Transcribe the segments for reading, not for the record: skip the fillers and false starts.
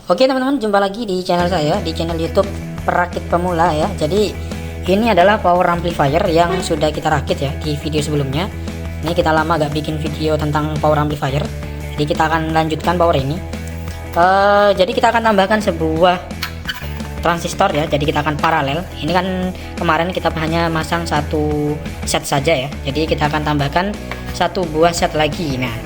Oke teman-teman, jumpa lagi di channel saya, di channel YouTube Perakit Pemula ya. Jadi ini adalah power amplifier yang sudah kita rakit ya di video sebelumnya. Ini kita lama gak bikin video tentang power amplifier, jadi kita akan lanjutkan power ini. Jadi kita akan tambahkan sebuah transistor ya, jadi kita akan paralel. Ini kan kemarin kita hanya masang satu set saja ya, jadi kita akan tambahkan satu buah set lagi. Nah,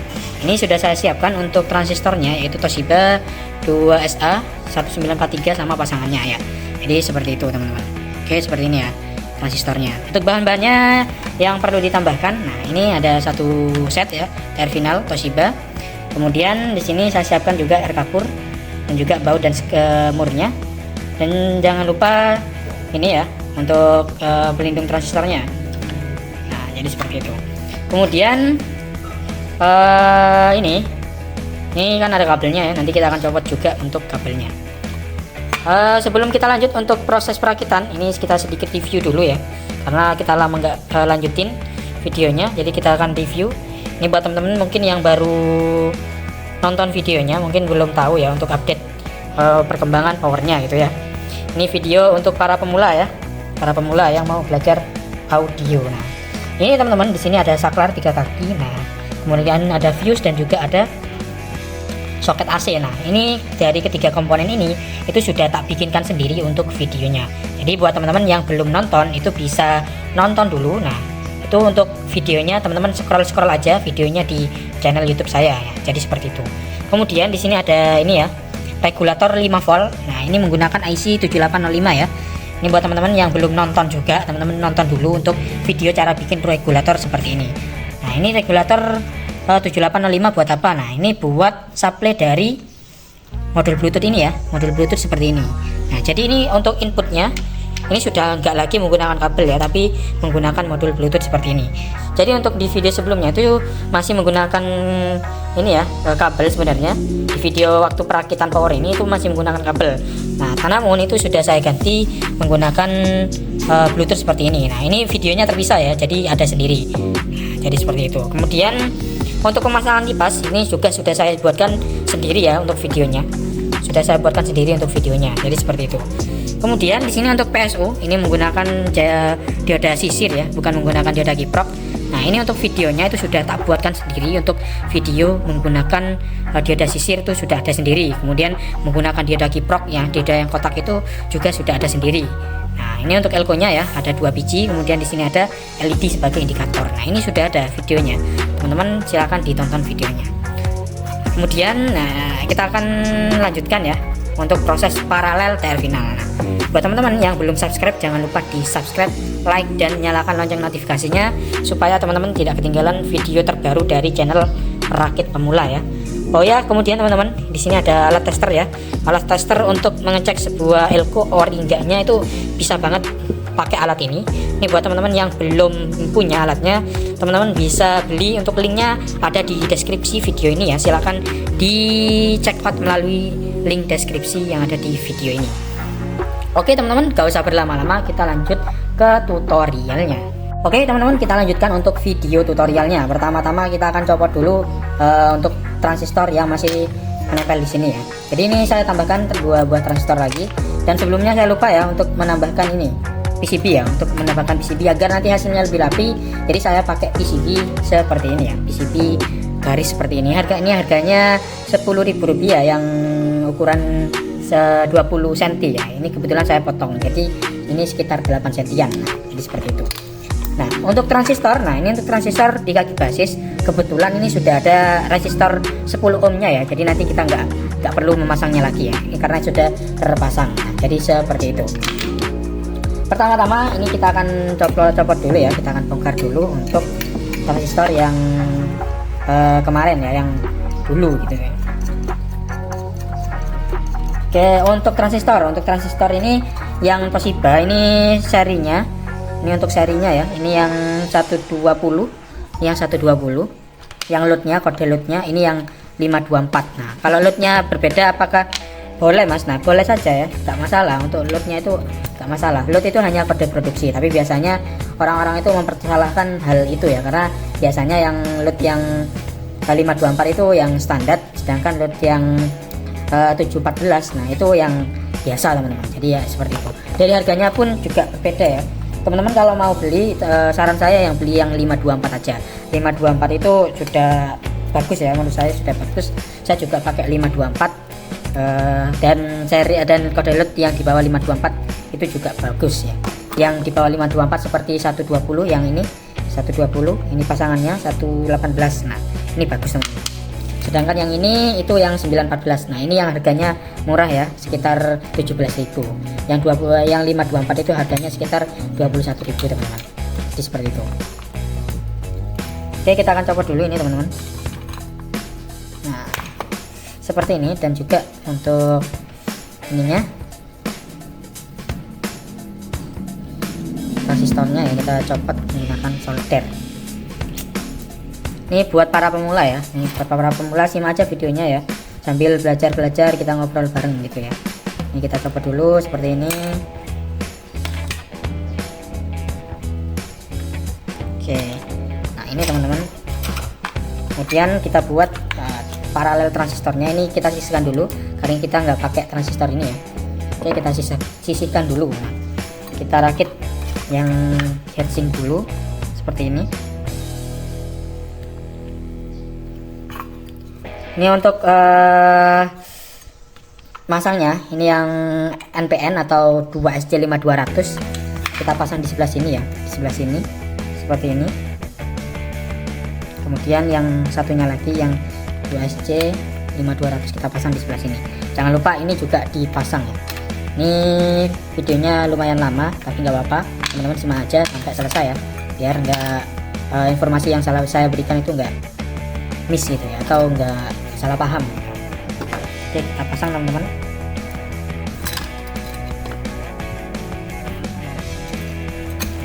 ini sudah saya siapkan untuk transistornya, yaitu Toshiba 2SA 1943 sama pasangannya ya. Jadi seperti itu teman-teman. Oke, seperti ini ya transistornya. Untuk bahan-bahannya yang perlu ditambahkan, nah ini ada satu set ya, terminal Toshiba. Kemudian di sini saya siapkan juga air kapur dan juga baut dan murnya. Dan jangan lupa ini ya untuk pelindung transistornya. Nah, jadi seperti itu. Kemudian ini kan ada kabelnya ya, nanti kita akan copot juga untuk kabelnya. Sebelum kita lanjut untuk proses perakitan, ini kita sedikit review dulu ya, karena kita lama nggak lanjutin videonya, jadi kita akan review. Ini buat temen-temen mungkin yang baru nonton videonya, mungkin belum tahu ya untuk update perkembangan powernya gitu ya. Ini video untuk para pemula ya, para pemula yang mau belajar audio. Nah, ini teman-teman, di sini ada saklar 3 kaki. Nah, kemudian ada fuse dan juga ada soket AC. Nah, ini dari ketiga komponen ini itu sudah tak bikinkan sendiri untuk videonya. Jadi buat teman-teman yang belum nonton itu bisa nonton dulu. Nah, itu untuk videonya teman-teman scroll aja videonya di channel YouTube saya ya. Jadi seperti itu. Kemudian di sini ada ini ya, regulator 5 volt. Nah, ini menggunakan IC 7805 ya. Ini buat teman-teman yang belum nonton juga, teman-teman nonton dulu untuk video cara bikin regulator seperti ini. Nah, ini regulator 7805 buat apa? Nah, ini buat supply dari modul Bluetooth ini ya, modul Bluetooth seperti ini. Nah, jadi ini untuk inputnya ini sudah nggak lagi menggunakan kabel ya, tapi menggunakan modul Bluetooth seperti ini. Jadi untuk di video sebelumnya itu masih menggunakan ini ya, kabel sebenarnya. Di video waktu perakitan power ini itu masih menggunakan kabel. Nah, namun itu sudah saya ganti menggunakan Bluetooth seperti ini. Nah, ini videonya terpisah ya, jadi ada sendiri. Nah, jadi seperti itu. Kemudian untuk pemasangan kipas ini juga sudah saya buatkan sendiri ya untuk videonya. Sudah saya buatkan sendiri untuk videonya. Jadi seperti itu. Kemudian di sini untuk PSU ini menggunakan dioda sisir ya, bukan menggunakan dioda kiprok. Nah, ini untuk videonya itu sudah tak buatkan sendiri. Untuk video menggunakan dioda sisir itu sudah ada sendiri. Kemudian menggunakan dioda kiprok dioda yang kotak itu juga sudah ada sendiri. Nah, ini untuk elko-nya ya, ada 2 biji. Kemudian di sini ada LED sebagai indikator. Nah, ini sudah ada videonya. Teman-teman silakan ditonton videonya. Kemudian kita akan lanjutkan ya untuk proses paralel terminal. Nah, buat teman-teman yang belum subscribe, jangan lupa di subscribe, like, dan nyalakan lonceng notifikasinya supaya teman-teman tidak ketinggalan video terbaru dari channel Perakit Pemula ya. Oh ya, kemudian teman-teman di sini ada alat tester ya, alat tester untuk mengecek sebuah elko or enggaknya itu bisa banget pakai alat ini. Ini buat teman-teman yang belum punya alatnya, teman-teman bisa beli, untuk linknya ada di deskripsi video ini ya. Silahkan dicek out melalui link deskripsi yang ada di video ini. Oke teman-teman, gak usah berlama-lama, kita lanjut ke tutorialnya. Oke teman-teman, kita lanjutkan untuk video tutorialnya. Pertama-tama kita akan copot dulu untuk transistor yang masih menempel di sini ya. Jadi ini saya tambahkan 2 buah transistor lagi. Dan sebelumnya saya lupa ya untuk menambahkan ini PCB ya, untuk menambahkan PCB agar nanti hasilnya lebih rapi. Jadi saya pakai PCB seperti ini ya, PCB garis seperti ini. Harganya Rp10.000 yang ukuran 20 cm ya. Ini kebetulan saya potong, jadi ini sekitar 8 cm. Nah, jadi seperti itu. Nah, untuk transistor, ini untuk transistor di kaki basis kebetulan ini sudah ada resistor 10 ohmnya ya. Jadi nanti kita nggak perlu memasangnya lagi ya, ini karena sudah terpasang. Nah, jadi seperti itu. Pertama-tama ini kita akan copot dulu ya, kita akan bongkar dulu untuk transistor yang kemarin ya, yang dulu gitu ya. Oke, untuk transistor ini yang Toshiba ini serinya, ini untuk serinya ya, ini yang 120, yang loadnya, kode loadnya ini yang 524. Nah, kalau loadnya berbeda apakah boleh mas? Nah, boleh saja ya, nggak masalah. Untuk loadnya itu nggak masalah, load itu hanya kode produksi, tapi biasanya orang-orang itu mempersalahkan hal itu ya, karena biasanya yang load yang 524 itu yang standar, sedangkan load yang 714. Nah itu yang biasa teman-teman, jadi ya seperti itu. Dari harganya pun juga berbeda ya teman-teman. Kalau mau beli, saran saya yang beli yang 524 aja. 524 itu sudah bagus ya, menurut saya sudah bagus. Saya juga pakai 524, dan seri dan kode lot yang di bawah 524 itu juga bagus ya. Yang di bawah 524 seperti 120, yang ini 120, ini pasangannya 118. Nah ini bagus teman-teman. Sedangkan yang ini itu yang 914. Nah ini yang harganya murah ya, sekitar 17.000. Yang 524 itu harganya sekitar 21.000 teman-teman. Jadi seperti itu. Oke, kita akan copot dulu ini teman-teman. Nah seperti ini. Dan juga untuk ininya, transistornya ya kita copot menggunakan solder. Ini buat para pemula ya, ini buat para pemula, simak aja videonya ya, sambil belajar kita ngobrol bareng gitu ya. Ini kita copot dulu seperti ini. Oke, nah ini teman-teman, kemudian kita buat paralel transistornya. Ini kita sisihkan dulu karena kita nggak pakai transistor ini ya. Oke, kita sisihkan dulu. Nah, kita rakit yang heatsink dulu seperti ini. Ini untuk masangnya, ini yang NPN atau 2SC5200 kita pasang di sebelah sini ya, di sebelah sini seperti ini. Kemudian yang satunya lagi yang 2SC5200 kita pasang di sebelah sini. Jangan lupa ini juga dipasang ya. Ini videonya lumayan lama tapi nggak apa-apa teman-teman, simak aja sampai selesai ya, biar nggak informasi yang salah saya berikan itu nggak miss gitu ya, atau enggak salah paham. Oke, kita pasang teman-teman.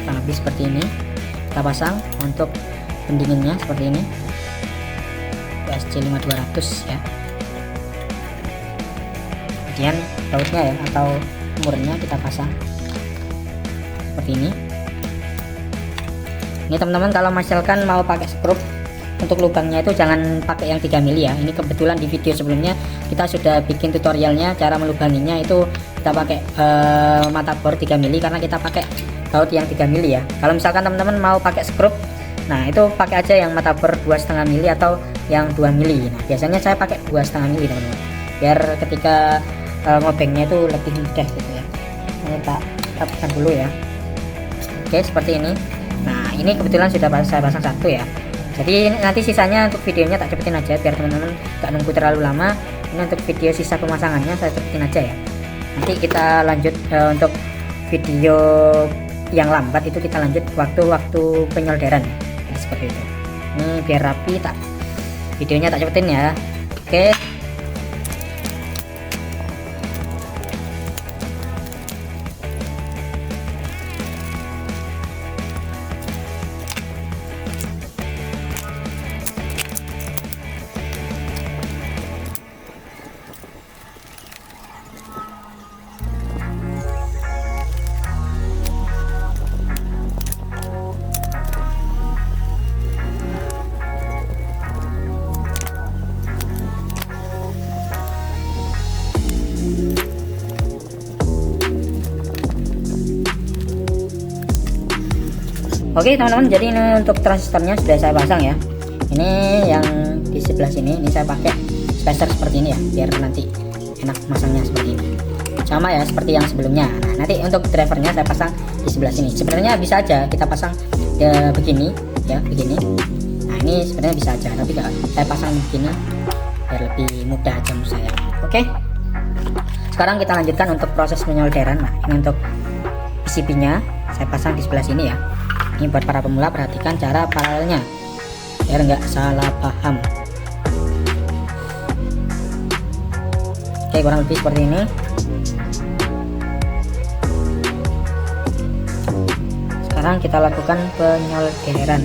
Kurang lebih seperti ini kita pasang. Untuk pendinginnya seperti ini, SC5200 ya. Kemudian bautnya ya atau murnya kita pasang seperti ini. Ini teman-teman, kalau misalkan mau pakai skrup, untuk lubangnya itu jangan pakai yang 3 mili ya. Ini kebetulan di video sebelumnya kita sudah bikin tutorialnya cara melubanginya, itu kita pakai mata bor 3 mili karena kita pakai baut yang 3 mili ya. Kalau misalkan teman-teman mau pakai skrup, nah itu pakai aja yang mata bor 2,5 mili atau yang 2 mili. Nah biasanya saya pakai 2,5 mili teman-teman, biar ketika ngobengnya itu lebih mudah gitu ya. Ini tak rapatkan dulu ya. Oke, seperti ini. Nah ini kebetulan sudah saya pasang satu ya. Jadi nanti sisanya untuk videonya tak cepetin aja biar teman-teman gak nunggu terlalu lama. Ini untuk video sisa pemasangannya saya cepetin aja ya. Nanti kita lanjut untuk video yang lambat itu kita lanjut waktu penyolderan. Jadi seperti itu. Ini biar rapi, tak videonya tak cepetin ya. Oke. Oke teman-teman, jadi ini untuk transistornya sudah saya pasang ya. Ini yang di sebelah sini, ini saya pakai spacer seperti ini ya, biar nanti enak masangnya seperti ini. Sama ya seperti yang sebelumnya. Nah, nanti untuk drivernya saya pasang di sebelah sini. Sebenarnya bisa aja kita pasang ya, begini ya, begini. Nah ini sebenarnya bisa aja, tapi kalau saya pasang begini biar lebih mudah aja menurut saya. Oke. Sekarang kita lanjutkan untuk proses penyolderan. Nah ini untuk PCB-nya saya pasang di sebelah sini ya. Ini buat para pemula, perhatikan cara paralelnya biar nggak salah paham. Oke, kurang lebih seperti ini. Sekarang kita lakukan penyolderan.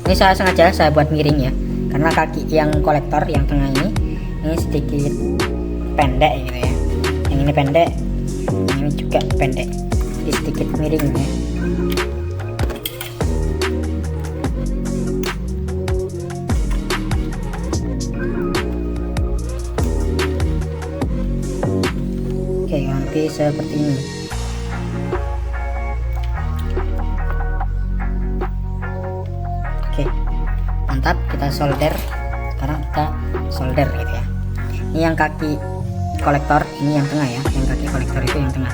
Ini saya sengaja saya buat miring ya, karena kaki yang kolektor yang tengah ini sedikit pendek gitu ya. Yang ini pendek, yang ini juga pendek, jadi sedikit miring ya. lebih seperti ini. Oke, mantap. Kita solder. Sekarang kita solder gitu ya. Ini yang kaki kolektor, ini yang tengah ya. Yang kaki kolektor itu yang tengah.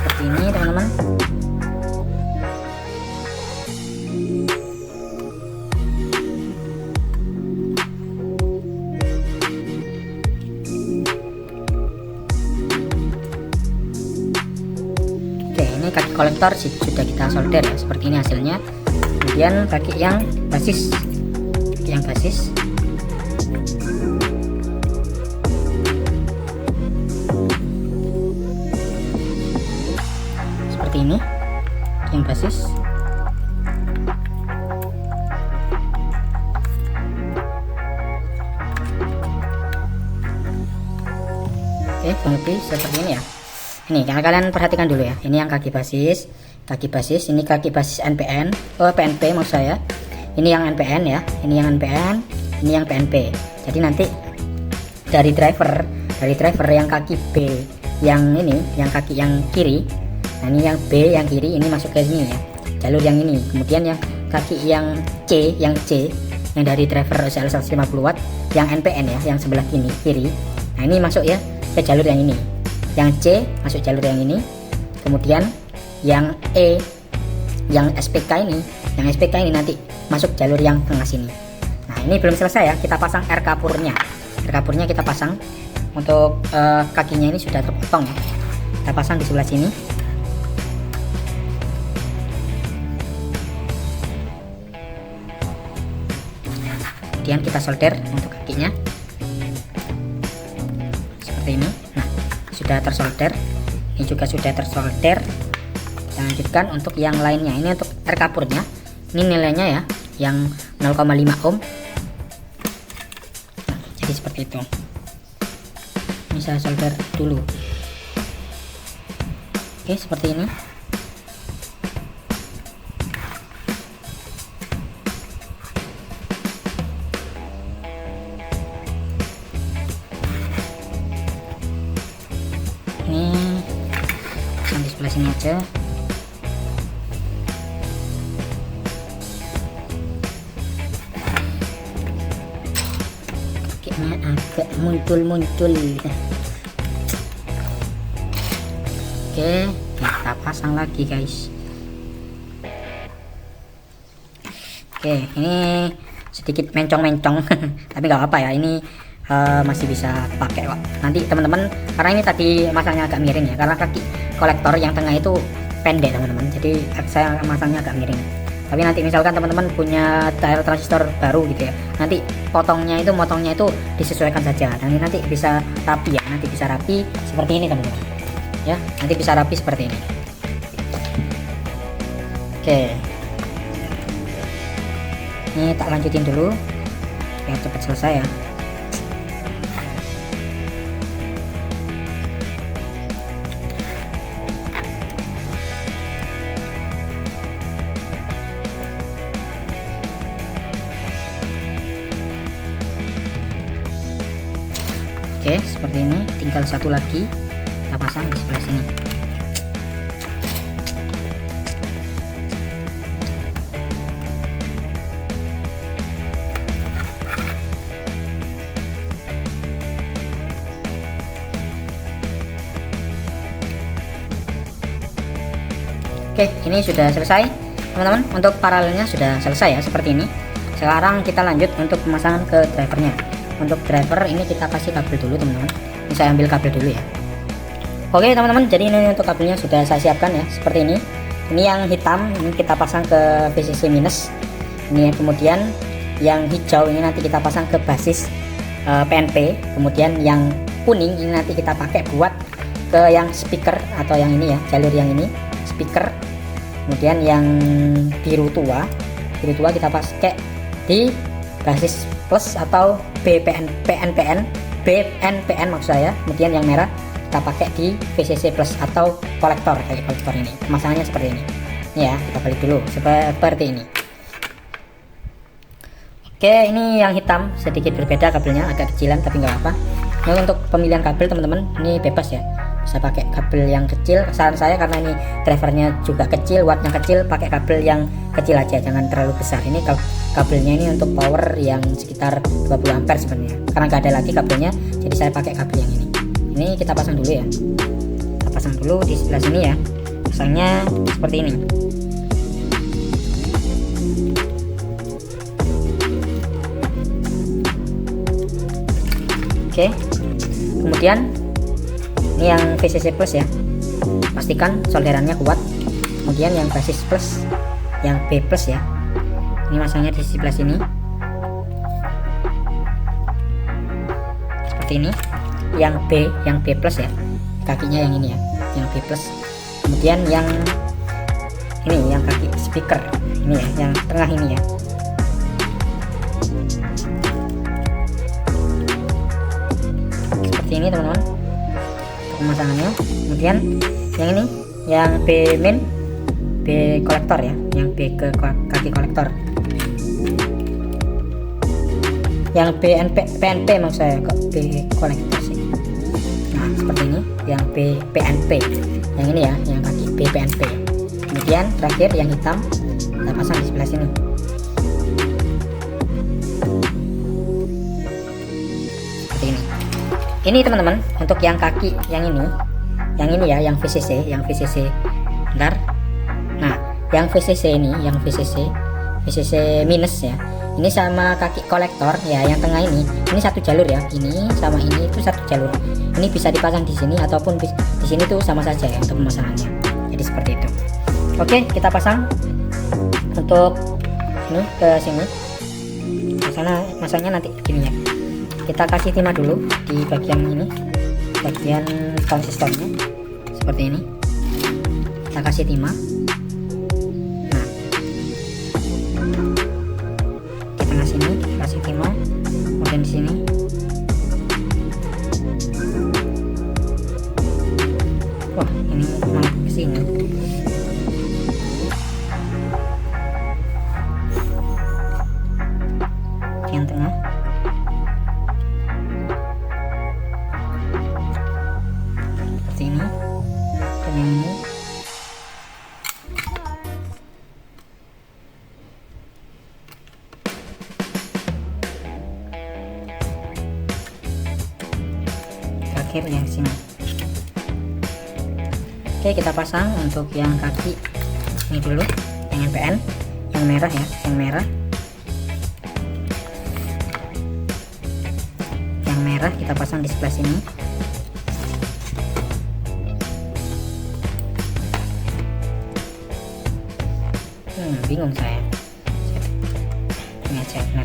Seperti ini teman-teman. Ini kaki kolektor sudah kita solder ya, seperti ini hasilnya. Kemudian kaki yang basis, seperti ini, yang basis. Oke, kurang lebih seperti ini ya. Ini kalian perhatikan dulu ya. Ini yang kaki basis, ini kaki basis NPN, PNP maksud saya. Ini yang NPN ya, ini yang NPN, ini yang PNP. Jadi nanti dari driver yang kaki B, yang ini, yang kaki yang kiri. Nah, ini yang B yang kiri, ini masuk ke sini ya, jalur yang ini. Kemudian yang kaki yang C, yang dari driver OCL 150 watt, yang NPN ya, yang sebelah kiri. Nah, ini masuk ya ke jalur yang ini. Yang C masuk jalur yang ini. Kemudian yang E, yang SPK ini nanti masuk jalur yang tengah sini. Nah, ini belum selesai ya, kita pasang air kapurnya kita pasang. Untuk kakinya ini sudah terpotong ya, kita pasang di sebelah sini. Kemudian kita solder untuk kakinya seperti ini. Nah, sudah tersolder, ini juga sudah tersolder. Kita lanjutkan untuk yang lainnya. Ini untuk air kapurnya, ini nilainya ya yang 0,5 ohm. Nah, jadi seperti itu. Ini saya solder dulu. Oke, seperti ini. Ini di sebelah sini aja. Kakinya agak muncul. Oke, kita pasang lagi guys. Oke, ini sedikit mencong tapi nggak apa ya, ini masih bisa pakai kok nanti teman-teman, karena ini tadi masangnya agak miring ya, karena kaki kolektor yang tengah itu pendek teman-teman, jadi saya masangnya agak miring. Tapi nanti misalkan teman-teman punya dial transistor baru gitu ya, nanti motongnya itu disesuaikan saja, nanti bisa rapi ya, nanti bisa rapi seperti ini teman-teman ya, nanti bisa rapi seperti ini. Oke, ini tak lanjutin dulu biar cepat selesai ya. Oke, seperti ini. Tinggal satu lagi kita pasang di sebelah sini. Oke, ini sudah selesai teman-teman. Untuk paralelnya sudah selesai ya, seperti ini. Sekarang kita lanjut untuk pemasangan ke drivernya. Untuk driver ini kita kasih kabel dulu teman-teman. Ini saya ambil kabel dulu ya. Oke teman-teman, jadi ini untuk kabelnya sudah saya siapkan ya, seperti ini. Ini yang hitam ini kita pasang ke VCC minus. Ini kemudian yang hijau ini nanti kita pasang ke basis PNP. Kemudian yang kuning ini nanti kita pakai buat ke yang speaker atau yang ini ya, jalur yang ini speaker. Kemudian yang biru tua kita pakai di basis plus atau PNPN maksud saya. Kemudian yang merah kita pakai di VCC plus atau kolektor, kayak kolektor ini. Pemasangannya seperti ini. Ini ya, kita balik dulu seperti ini. Oke, ini yang hitam sedikit berbeda kabelnya, agak kecilan tapi nggak apa. Nah, untuk pemilihan kabel teman-teman ini bebas ya, bisa pakai kabel yang kecil. Saran saya karena ini drivernya juga kecil, wattnya kecil, pakai kabel yang kecil aja, jangan terlalu besar. Ini kabelnya ini untuk power yang sekitar 20 ampere sebenarnya, karena nggak ada lagi kabelnya, jadi saya pakai kabel yang ini. Ini kita pasang dulu ya, kita pasang dulu di sebelah sini ya. Pasangnya seperti ini. Oke, kemudian ini yang VCC plus ya, pastikan solderannya kuat. Kemudian yang basis plus, yang B plus ya, ini masangnya di sebelah sini seperti ini. Yang B plus ya, kakinya yang ini ya, yang B plus. Kemudian yang ini yang kaki speaker ini ya, yang tengah ini ya. Seperti ini teman-teman pemasangannya. Kemudian yang ini yang B main, B kolektor ya, yang B ke kaki kolektor. Yang PNP maksud saya, kok B kolektor sih. Nah seperti ini yang PNP, yang ini ya, yang kaki B PNP. Kemudian terakhir yang hitam kita pasang di sebelah sini. Seperti ini. Ini teman-teman untuk yang kaki yang ini ya, yang VCC bentar. Nah yang VCC ini, yang VCC minus ya, ini sama kaki kolektor ya, yang tengah ini satu jalur ya, ini sama ini itu satu jalur. Ini bisa dipasang di sini ataupun di sini tuh sama saja ya untuk pemasangannya, jadi seperti itu. Oke, kita pasang untuk ini ke sini. Masangnya nanti gini ya, kita kasih timah dulu di bagian ini, bagian konsistornya seperti ini. Kita kasih timah. Nah di tengah sini kasih timah, kemudian di sini. Wah ini malah ke sini. Yang tengah. Seperti ini. Dan yang ini. Terakhir yang sini. Oke, kita pasang untuk yang kaki ini dulu, yang NPN, yang merah ya, yang merah. Yang merah kita pasang di sebelah sini. Bingung saya. Ini aja benar.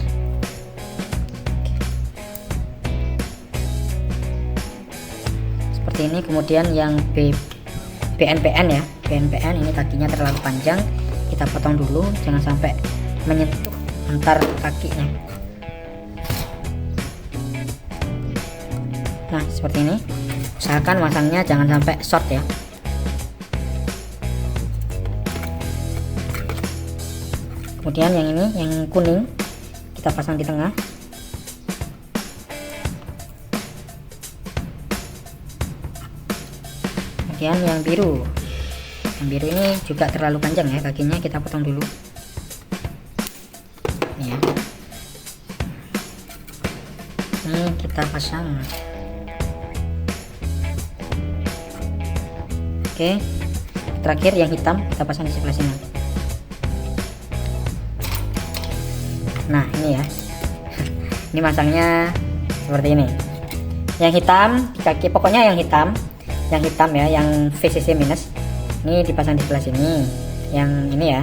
Seperti ini. Kemudian yang BNPN ya, BNPN ini kakinya terlalu panjang, kita potong dulu, jangan sampai menyentuh antar kakinya. Nah seperti ini, usahakan masangnya jangan sampai short ya. Kemudian yang ini, yang kuning kita pasang di tengah. Kemudian yang biru ini juga terlalu panjang ya, kakinya kita potong dulu. Ini ya, ini kita pasang. Oke, terakhir yang hitam kita pasang di sebelah sini. Nah ini ya, ini masangnya seperti ini. Yang hitam di kaki, pokoknya yang hitam ya, yang VCC minus ini dipasang di sebelah sini. Yang ini ya,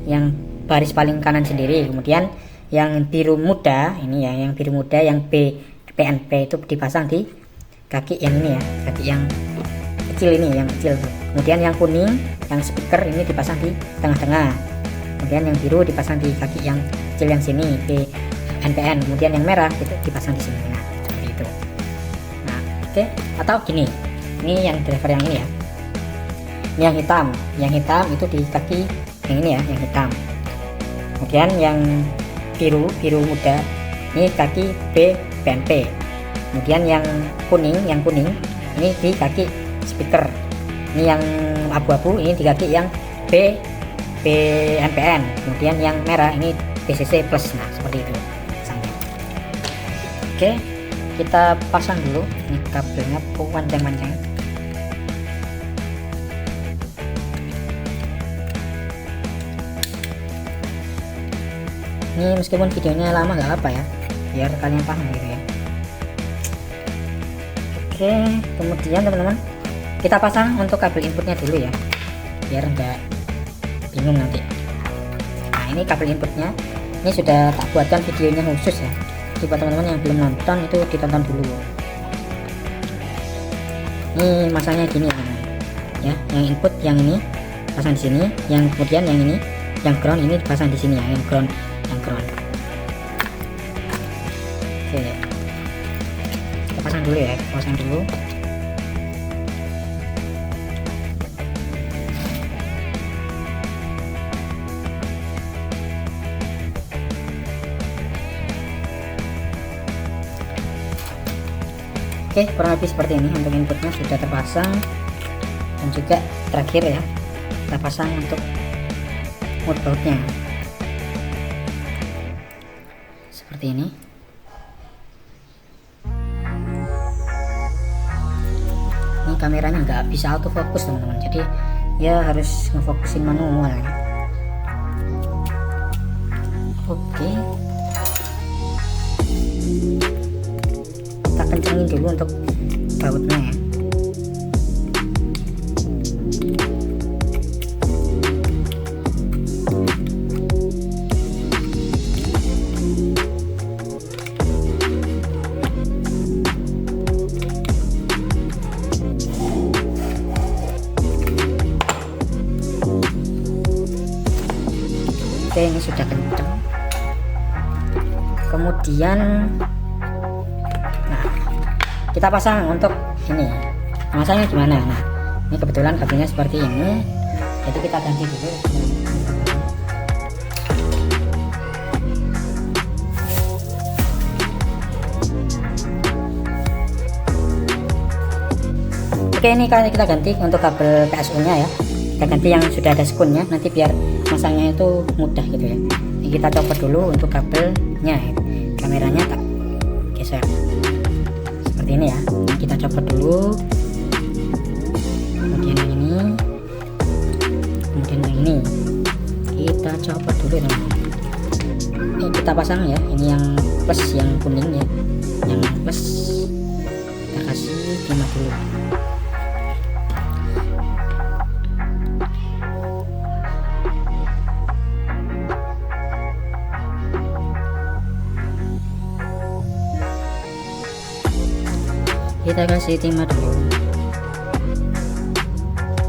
yang baris paling kanan sendiri. Kemudian yang biru muda ini ya, yang biru muda yang PNP itu dipasang di kaki yang ini ya, kaki yang kecil ini, yang kecil. Kemudian yang kuning, yang speaker ini dipasang di tengah-tengah. Kemudian yang biru dipasang di kaki yang kecil yang sini, NPN. Kemudian yang merah itu dipasang di sini. Nah seperti itu. Nah oke, atau gini, ini yang driver yang ini ya, ini yang hitam itu di kaki yang ini ya, yang hitam. Kemudian yang biru muda ini kaki B BNP, kemudian yang kuning ini di kaki speaker, ini yang abu-abu ini di kaki yang B BNPN, kemudian yang merah ini BCC plus. Nah seperti itu pasangnya. Oke, kita pasang dulu ini kabelnya panjang-panjang. Ini meskipun videonya lama nggak apa ya, biar kalian paham gitu ya. Oke, kemudian teman-teman kita pasang untuk kabel inputnya dulu ya, biar nggak bingung nanti. Nah ini kabel inputnya, ini sudah tak buatkan videonya khusus ya, jadi buat teman-teman yang belum nonton itu ditonton dulu. Ini masanya gini ya, ya yang input yang ini pasang di sini, yang kemudian yang ini yang ground ini dipasang di sini ya, yang ground. Oke, kita pasang dulu ya, pasang dulu. Oke, kurang lebih seperti ini untuk inputnya sudah terpasang, dan juga terakhir ya kita pasang untuk motherboardnya seperti ini. Ini kameranya nggak bisa autofocus teman-teman, jadi ya harus ngefokusin manual ya. Oke, kita kencengin dulu untuk bautnya ya. Oke, ini sudah kenceng. Kemudian nah kita pasang untuk ini, masangnya gimana. Nah ini kebetulan kabelnya seperti ini, jadi kita ganti dulu. Oke, ini kali kita ganti untuk kabel PSU nya ya, kita ganti yang sudah ada skunnya, nanti biar masangnya itu mudah gitu ya. Ini kita copot dulu untuk kabelnya ya. Kameranya tak geser seperti ini ya. Ini kita copot dulu, kemudian yang ini, kemudian yang ini kita copot dulu teman-teman. Ini kita pasang ya, ini yang plus, yang kuning ya, yang plus kita kasih timah dulu. Kita kasih timah dulu.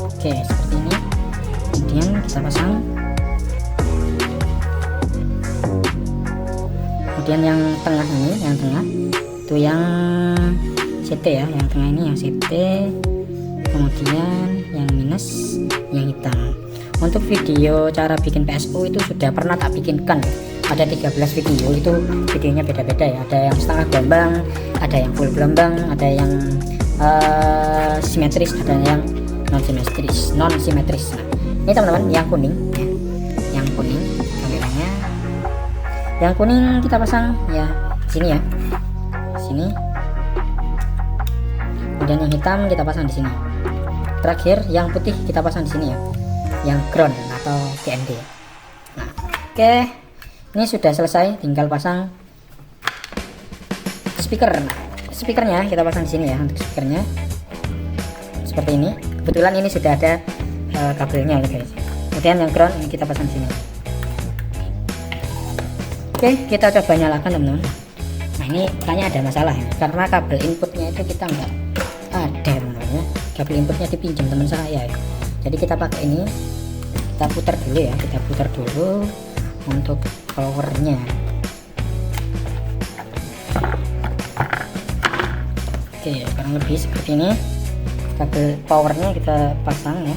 Oke, seperti ini. Kemudian kita pasang. Kemudian yang tengah ini, yang tengah itu yang CT ya, yang tengah ini yang CT. Kemudian yang minus yang hitam. Untuk video cara bikin PSU itu sudah pernah tak bikinkan. Ada 13 video, itu videonya beda-beda ya, ada yang setengah gelombang, ada yang full gelombang, ada yang simetris, ada yang non simetris. Nah ini teman-teman yang kuning ya, yang kuning kameranya, yang kuning kita pasang ya sini ya, sini. Kemudian yang hitam kita pasang di sini. Terakhir yang putih kita pasang di sini ya, yang ground atau GND. Nah oke, ini sudah selesai, tinggal pasang speakernya kita pasang di sini ya. Untuk speakernya seperti ini, kebetulan ini sudah ada kabelnya ya guys. Kemudian yang ground ini kita pasang di sini. Oke, kita coba nyalakan teman-teman. Nah ini kayaknya ada masalah ya, karena kabel inputnya itu kita nggak ada teman-teman ya. Kabel inputnya dipinjam teman saya ya. Jadi kita pakai ini, kita putar dulu ya, kita putar dulu untuk powernya. Oke, kurang lebih seperti ini. Kabel powernya kita pasang ya,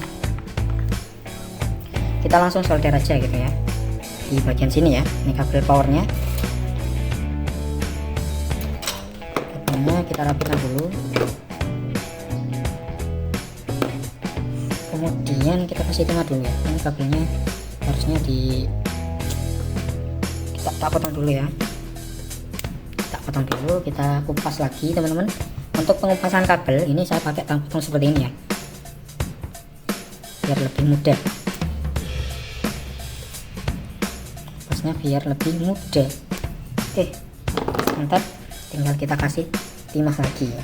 kita langsung solder aja gitu ya. di bagian sini ya. Ini kabel powernya. Kabelnya kita rapikan dulu. Kemudian kita kasih tengah dulu ya. Ini kabelnya harusnya kita potong dulu ya. Kita potong dulu, kita kupas lagi teman-teman. Untuk pengupasan kabel ini saya pakai tang potong seperti ini ya, biar lebih mudah. Kupasnya biar lebih mudah. Oke, mantap. Tinggal kita kasih timah lagi ya.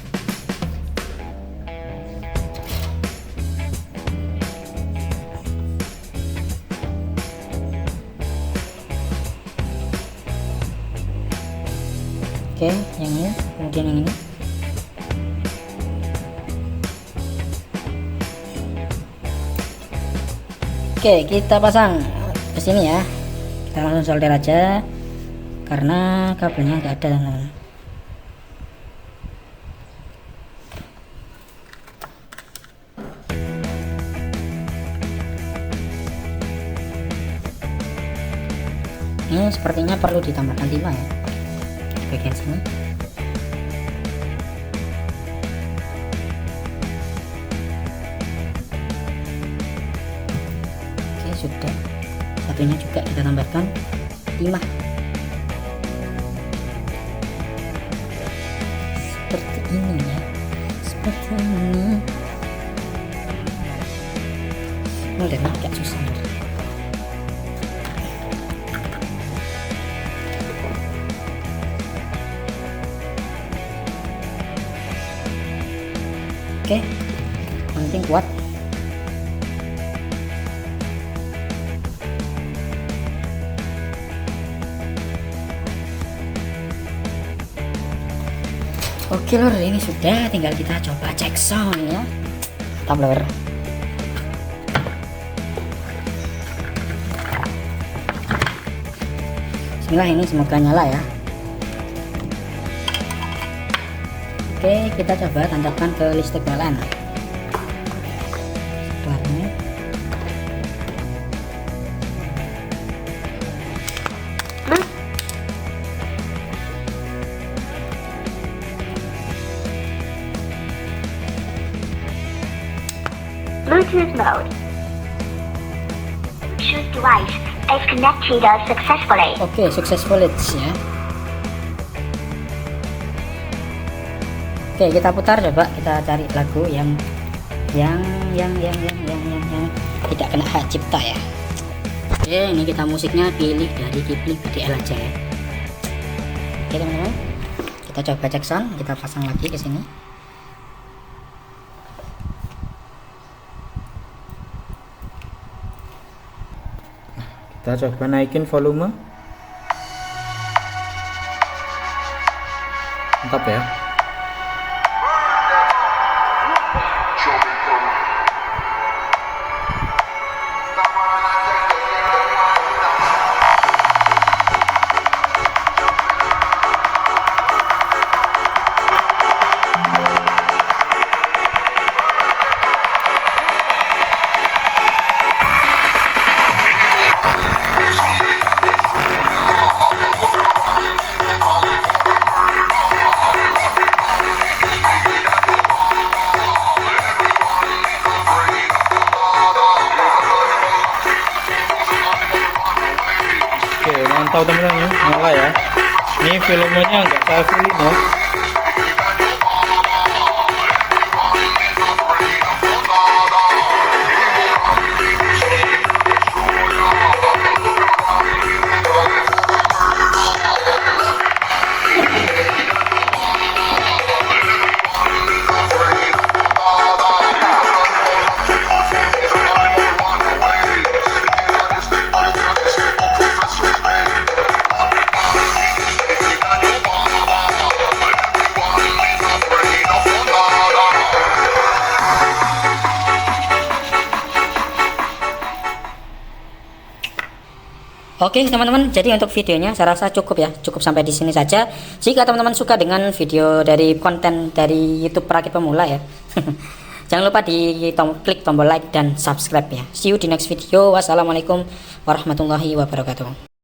Oke, yang ini, kemudian yang ini. Oke, kita pasang ke sini ya. Kita langsung solder aja karena kabelnya nggak ada teman-teman. Ini sepertinya perlu ditambahkan timah ya di bagian sini. Sudah, satunya juga kita tambahkan timah seperti ini ya, seperti ini. Udah agak susah. Oke, penting kuat. Oke lor, ini sudah, tinggal kita coba cek sound ya. Mantap lor. Bismillah, ini semoga nyala ya. Oke, kita coba tancapkan ke listrik PLN. Setelahnya Bluetooth mode. Choose device is connected successfully. oke, successfully ya. Oke, kita putar, coba kita cari lagu yang tidak kena hak cipta ya. Oke, ini kita musiknya pilih dari Ghibli BDL aja ya. Oke teman-teman, kita coba cek sound, kita pasang lagi ke sini. Kita coba naikin volume. Mantap ya. Mantap teman-teman ya, nyala ya. Ini filmnya nggak saya pilih no. Oke teman-teman, jadi untuk videonya saya rasa cukup ya, cukup sampai di sini saja. Jika teman-teman suka dengan video dari konten dari YouTube Perakit Pemula ya, jangan lupa klik tombol like dan subscribe ya. See you di next video. Wassalamualaikum warahmatullahi wabarakatuh.